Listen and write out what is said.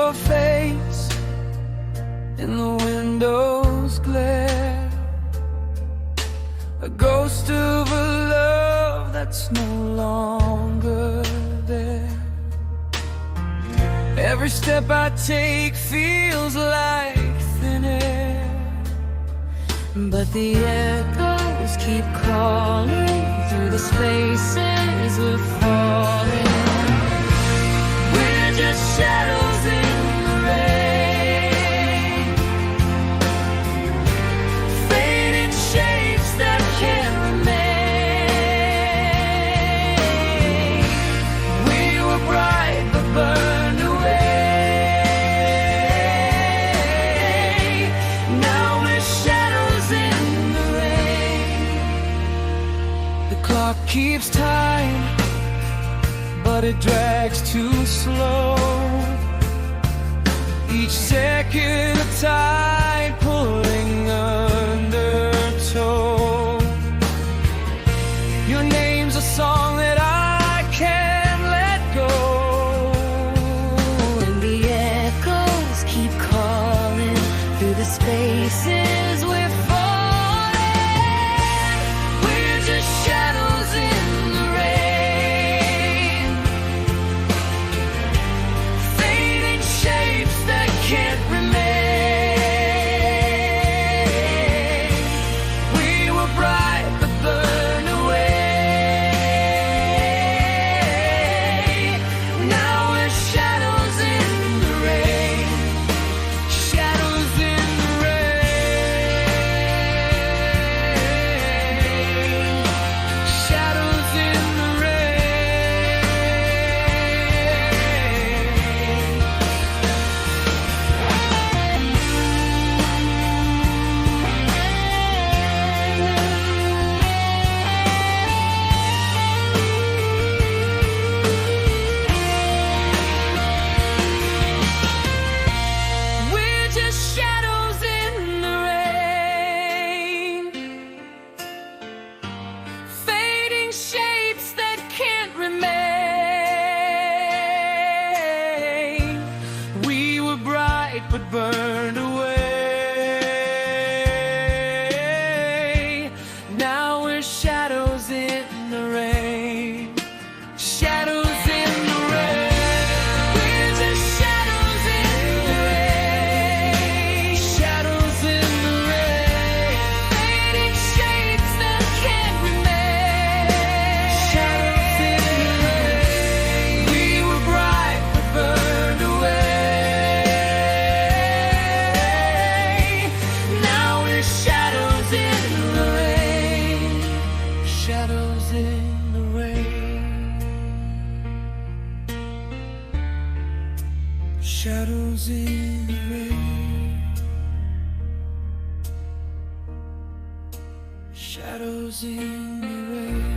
your face in the window's glare, a ghost of a love that's no longer there. Every step I take feels like thin air, but the echoes keep calling through the spaces we're falling. We're just shadows in the rain, fading shapes that can't remain. We were bright but burned away. Now we're shadows in the rain. The clock keeps time, but it drags too slow. Each second a tide pulling undertow. Your name's a song that I can't let go, And the echoes keep calling through the spaces we're falling. we're just shadows in the rain, fading shapes that can't remain. We were bright but burned away. Now we're shadows in the rain, shadows in the rain, shadows in the We're just shadows in the rain, fading shapes that can't remain. We were bright but burned away. Now we're shadows in the rain, shadows in the rain. We're just shadows in the rain, shadows in the rain, fading shapes that can't remain. Shadows in the rain. We were bright but burned away. Now we're shadows in the rain, shadows in the rain, shadows in the rain, shadows in the rain.